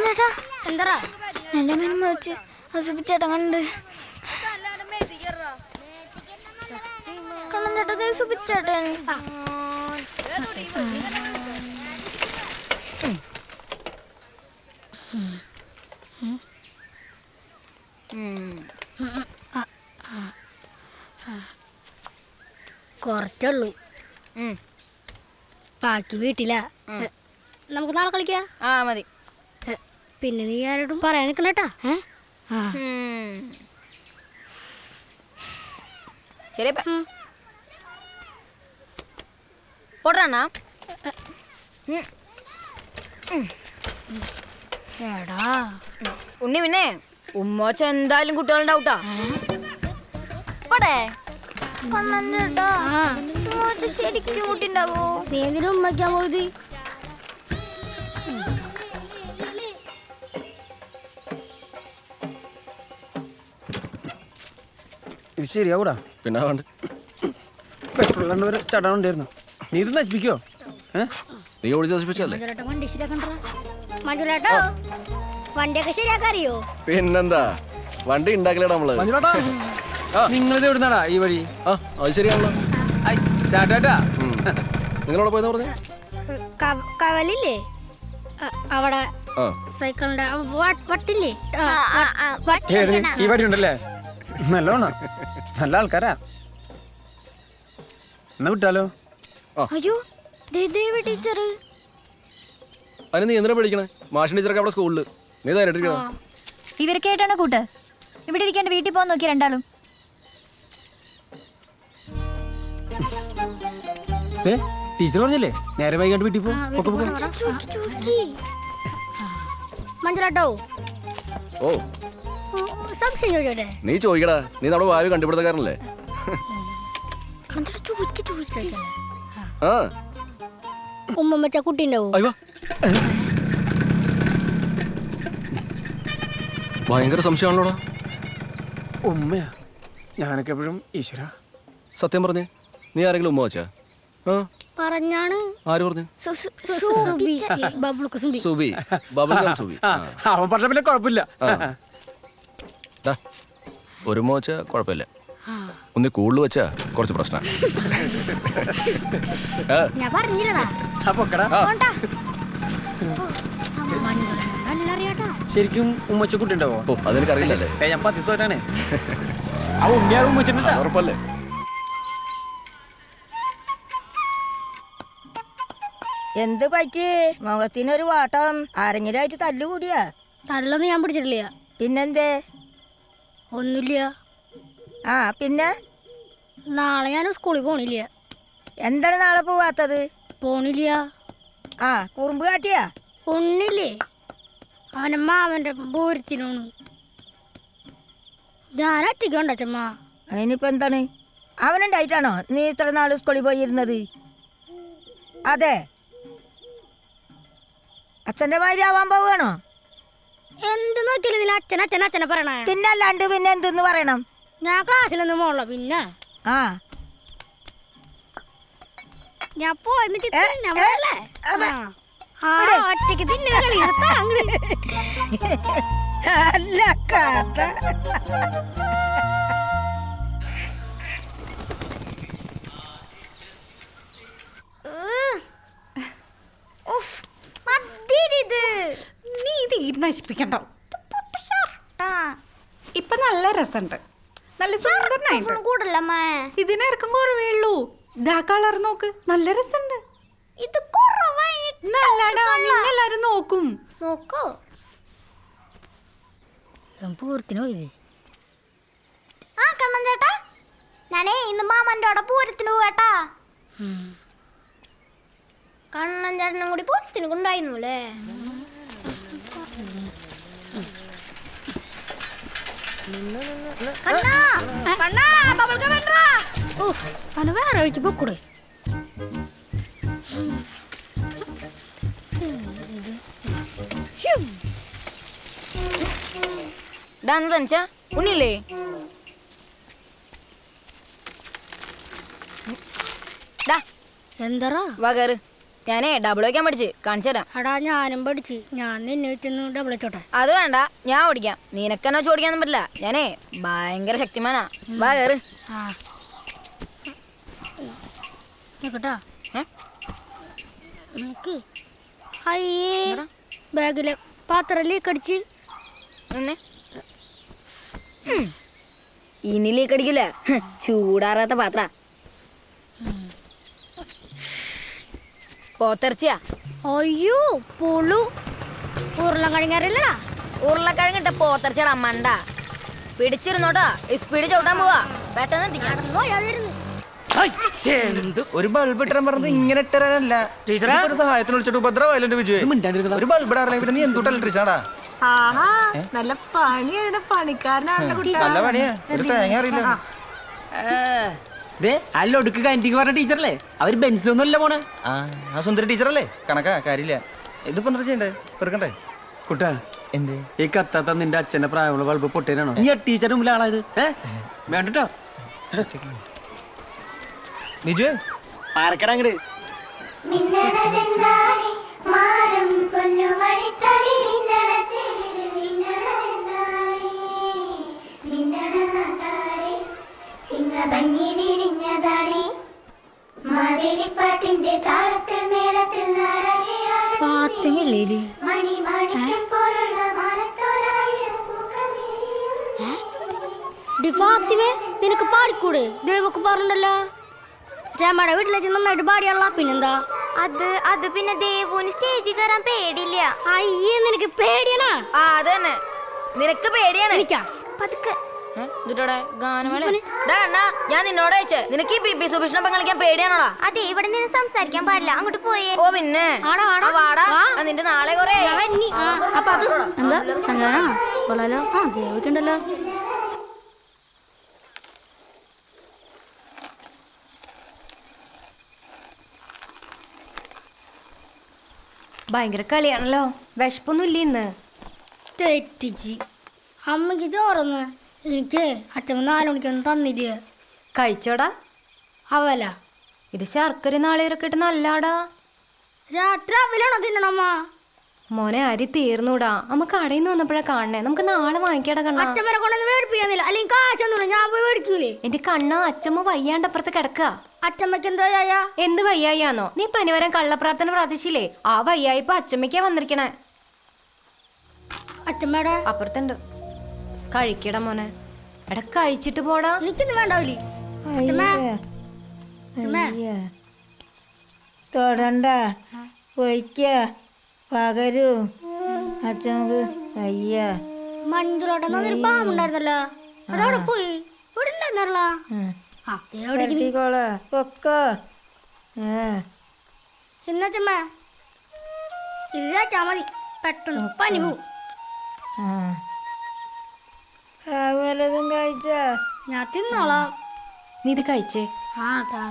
ചേട്ടാ എന്താ എന്റെ മീൻ വെച്ച് സുബിച്ചേട്ടൻ കണ്ട് കണ്ണൻ ചേട്ടാ സുബിച്ചേട്ടൻ കുറച്ചുള്ളൂ ബാക്കി വീട്ടിലാ നമുക്ക് നാളെ കളിക്കാം മതി പിന്നെ നീ ആരോടും പറയാൻ നിൽക്കണേട്ടാ ശരി പോട്ടണ്ണ എടാ ഉണ്ണി പിന്നെ ഉമ്മോച്ച എന്തായാലും കുട്ടികളുണ്ടാവൂട്ടാ പോടേ കണ്ണൻ ചേട്ടാ ശരിക്കും കുട്ടിണ്ടാവോ നീ എന്തിനും ഉമ്മയ്ക്കാൻ പോയത് ഇത് ശരിയാവൂടാ പിന്നെ വേണ്ട പെട്രോൾ കണ്ടുവരെ ചടാനുണ്ടായിരുന്നു നീ ഇത് നശിപ്പിക്കോ നീ ഓടിച്ച് നശിപ്പിച്ചല്ലേ വണ്ടി ശരിയാക്കണ്ട മഞ്ജുലേട്ടോ വണ്ടിയൊക്കെ ശരിയാക്കാറിയോ പിന്നെന്താ വണ്ടി ഉണ്ടാക്കലേടാ നമ്മള് നിങ്ങളിത് എവിടുന്നാടാ ഈ വഴി അത് ശരിയാണല്ലോ ചാട്ടാ നിങ്ങളവിടെ പോയെന്ന് പറഞ്ഞു കവലില്ലേ അവിടെ സൈക്കിളിന്റെ വട്ടില്ലേ ഈ വഴി ഉണ്ടല്ലേ നല്ലോണം നല്ല ആൾക്കാരാ എന്നാ വിട്ടാലോ അയ്യോ ടീച്ചർ അതിന് നീ എന്തിനാ പഠിക്കണേ മാഷിൻ ടീച്ചറൊക്കെ അവിടെ സ്കൂളില് നീ തരട്ടിരിക്കണോ ഇവരൊക്കെ ആയിട്ടാണ് കൂട്ട് ഇവിടെ ഇരിക്കാണ്ട് വീട്ടിൽ പോകാൻ നോക്കി രണ്ടാളും ടീച്ചർ പറഞ്ഞല്ലേ നേരെ വൈകാണ്ട് വീട്ടിൽ പോ മഞ്ജുലേട്ടോ ഓ സംശയം ചോദിച്ചോട്ടെ നീ ചോദിക്കടാ നീ നമ്മുടെ ഭാവി കണ്ടുപിടുത്തക്കാരനല്ലേ ഉമ്മച്ച കുട്ടിണ്ടാവോ അയ്യോ ഭയങ്കര സംശയമാണല്ലോടാ ഉമ്മയാ ഞാനൊക്കെ എപ്പോഴും ഈശ്വര സത്യം പറഞ്ഞേ നീ ആരെങ്കിലും ഉമ്മ വച്ചാ പറഞ്ഞാണ് ആര് പറഞ്ഞു സുബി സുബി സുബി അവൻ പറഞ്ഞ പിന്നെ കുഴപ്പമില്ല ഒരു ഉമ്മ വെച്ചാ കുഴപ്പമില്ല ഒന്ന് കൂടുതൽ വെച്ചാ കുറച്ച് പ്രശ്നം ഞാൻ പറഞ്ഞില്ലടാ ശരിക്കും ഉമ്മച്ച കുട്ടി ഉണ്ടാവോ അതെനിക്കറിയില്ലല്ലേ ഞാൻ പത്തിത്തോറ്റാണേ ആ ഉണ്ണിയാറും ഉമ്മച്ചിട്ടുണ്ടാ ഉറപ്പല്ലേ എന്ത് പറ്റി മുഖത്തിനൊരു വാട്ടം ആരെങ്കിലും ആയിട്ട് തല്ലുകൂടിയാ തള്ളൊന്നും ഞാൻ പിടിച്ചിട്ടില്ല പിന്നെന്തേ ഒന്നുമില്ല പിന്നെ നാളെ ഞാൻ സ്കൂളിൽ പോണില്ല എന്താണ് നാളെ പോവാത്തത് പോണില്ല കുറുമ്പ് കാട്ടിയാ ഒന്നില്ലേ അവന്റെ മാമന്റെ പൂരത്തിനോണ് ഞാൻ ഒറ്റയ്ക്കുണ്ടച്ചമ്മ അതിനിപ്പോ എന്താണ് അവനുണ്ടായിട്ടാണോ നീ ഇത്ര നാള് സ്കൂളിൽ പോയിരുന്നത് അതെ അച്ഛന്റെ മാതിരി ആവാൻ പോവുകയാണോ എന്ത് നോക്കിയാലും ഇതിൽ അച്ഛനെ പറയണേ പിന്നല്ലാണ്ട് പിന്നെ എന്തെന്ന് പറയണം ഞാൻ ക്ലാസ്സിലൊന്നും പോണല്ലോ പിന്നെ ഞാൻ പോയെന്ന് ഒറ്റക്ക് തിന്നുന്ന കളി അല്ല കഥ നീ ഇത് നശിപ്പിക്കണ്ടോ ഇപ്പൊ നല്ല രസമുണ്ട് നല്ല സുന്ദരനായിട്ട് ഇതിനിറക്കം കുറവേ ഉള്ളൂ ഇതാ കളർ നോക്ക് നല്ല രസമുണ്ട് ഇത് നല്ലടാ നിങ്ങളെല്ലാരും നോക്കും നോക്കോ പൂരത്തിന് പോയില്ലേ കണ്ണൻ ചേട്ടാ ഞാനേ ഇന്ന് മാമന്റെ അവിടെ പൂരത്തിന് പോവേട്ടാ കണ്ണൻ ചേട്ടനും കൂടി പൂരത്തിന് കൊണ്ടായിരുന്നു അല്ലേ വേറെ ഒഴിച്ച് പൊക്കൂടെ ഉണ്ണില്ലേ എന്താ വകറ് ഞാനേ ഡബിൾ വയ്ക്കാൻ പഠിച്ച് കാണിച്ചു തരാം. എടാ ഞാനും പഠിച്ച്, ഞാൻ നിന്നെ വെച്ചൊന്ന് ഡബിൾ വെച്ചോട്ടെ. അത് വേണ്ട, ഞാൻ ഓടിക്കാം. നിനക്കെന്നെ വെച്ച് ഓടിക്കാനൊന്നും പറ്റില്ല. ഞാനേ ഭയങ്കര ശക്തിമാനാ. വാ കേറ്. കേട്ടാ എനിക്ക് അയ്യേ ബാഗിലെ പാത്രം ലീക്ക് അടിച്ച്. ഇനി ലീക്ക് അടിക്കില്ല, ചൂടാറാത്ത പാത്ര. പോത്തിറച്ചിയാ? അയ്യോ പുളു. ഉരുളക്കിഴങ്ങറില്ലടാ. ഉരുളക്കിഴങ്ങിട്ട പോത്തിറച്ചിയാടാ മണ്ട. പിടിച്ചിരുന്നോട്ടാ, സ്പീഡ് ചവിട്ടാൻ പോവാ. പെട്ടെന്ന് എത്തിക്കാം. ഒരു ബൾബ് ഇട്ടാൻ പറഞ്ഞത് ഇങ്ങനെ ഇട്ടരാനല്ല. ഒരു സഹായത്തിന് വിളിച്ചിട്ട് ഉപദ്രവം വിജയ്. ഒരു ബൾബ് ഇടാറില്ല. നീ എന്തുട്ടാ ഇലക്ട്രീഷനാടാ? നല്ല പണിയാണ്, പണിക്കാരനാണ്. നല്ല പണിയാ, ഒരു തേങ്ങ അറിയില്ല. അല്ലൊടുക്ക് കാന്റീൻ പറഞ്ഞ ടീച്ചറല്ലേ? അവര് ബെഞ്ചിലൊന്നും അല്ല പോണേ. ആ സുന്ദരി ടീച്ചറല്ലേ? കണക്കാ കാര്യമില്ല. ഇതിപ്പോ എന്താ ചെയ്യണ്ടേ? പെറുക്കണ്ടേ? കുട്ടാ, എന്തേ ഈ കത്താത്ത നിന്റെ അച്ഛന്റെ പ്രായമുള്ള ബൾബ് പൊട്ടേനാണോ? നീ ടീച്ചറിന് മുമ്പിൽ ആളായത് വേണ്ടട്ടോ. ബിജു ആർക്കടാ അങ്ങട്? ഭംഗി വിരിഞ്ഞതാണേ മാവേലിപ്പാട്ടിന്റെ താളത്തിൽ മേളത്തിൽ ഫാത്തിമല്ലേ? മണിമാണിക്കം പോലുള്ള ഫാത്തിമേ, നിനക്ക് പാടിക്കൂടെ? ദൈവമൊക്കെ പറഞ്ഞല്ലോ രമയുടെ വീട്ടിലേക്ക് നന്നായിട്ട് പാടിയല്ല. പിന്നെന്താ? അത് പിന്നെ ദേവുന് സ്റ്റേജിൽ കയറാൻ പേടില്ല. അയ്യേ, നിനക്ക് പേടിയാണോ? അതന്നെ, നിനക്ക് പേടിയാണ്. എനിക്കാ പതുക്കെ ഞാൻ നിന്നോട് ചോദിച്ചേ, നിനക്ക് ഈ ബിബി സുഭിഷ്ണപ്പം കളിക്കാൻ പേടിയാണോടാ? അതെ, ഇവിടെ നിന്ന് സംസാരിക്കാൻ പാടില്ല. അങ്ങോട്ട് പോയേ. ഓ പിന്നെ വാടാ, നിന്റെ നാളെ കൊറേ അപ്പൊ അത് എന്താ സംഘാനാണോ? കൊള്ളാലോ. ദേവിക്കണ്ടല്ലോ. ഭയങ്കര കളിയാണല്ലോ. വിശപ്പൊന്നും ഇല്ല ഇന്ന്. തെറ്റിച്ച് അമ്മക്ക് ചോറന്ന്. എനിക്ക് അച്ഛൻ 4 മണിക്കൊന്നും തന്നില്ല. കഴിച്ചോടാ? അവല ഇത് ശർക്കര നാളേരൊക്കെ ഇട്ട് നല്ലാടാ. രാത്രി അവലാണോ തിന്നണമ്മ? മോനെ അരി തീർന്നൂടാ. അമ്മ കടയിൽ നിന്ന് വന്നപ്പോഴാ കാണണേ. നമുക്ക് നാളെ വാങ്ങിക്കാടാ കണ്ണ. അച്ഛമ്മനെ കൊണ്ടൊന്നും മേടിപ്പിക്കുന്നില്ല, അല്ലെങ്കിൽ കാശൊന്നും ഞാൻ പോയി മേടിക്കൂലേ. എന്റെ കണ്ണ, അച്ഛമ്മ വയ്യാണ്ടപ്പുറത്ത് കിടക്കുക. അച്ഛമ്മക്ക് എന്തോ ചായ? എന്ത് വയ്യായാന്നോ? നീ പനിവരം കള്ളപ്രാർത്ഥന പ്രാർത്ഥിച്ചില്ലേ? ആ വയ്യായിപ്പോ അച്ഛമ്മയ്ക്കാ വന്നിരിക്കണേ. അച്ഛമ്മയുടെ അപ്പുറത്തുണ്ട്. കഴിക്കടാ മോനെ. എടാ കഴിച്ചിട്ട് പോടാ. എനിക്കൊന്നും വേണ്ടാവില്ലേ. തൊടണ്ട, പൊയ്ക്ക, പകരൂ. അച്ഛനക്ക് വയ്യ. മഞ്ജുളോട്ടെന്നൊരു പാമ്പുണ്ടായിരുന്നല്ലോ, അതവിടെ പോയി. ഇവിടെ ഉണ്ടായിരുന്നല്ലോ. പൊക്കോ. ഇന്നച്ചമ്മ ഇത് ചാച്ചാ മതി, പെട്ടെന്ന് പനി പോവും. വല്ലതും കഴിച്ചാ? ഞാൻ തിന്നോളാം. നീ ഇത് കഴിച്ചേ. താ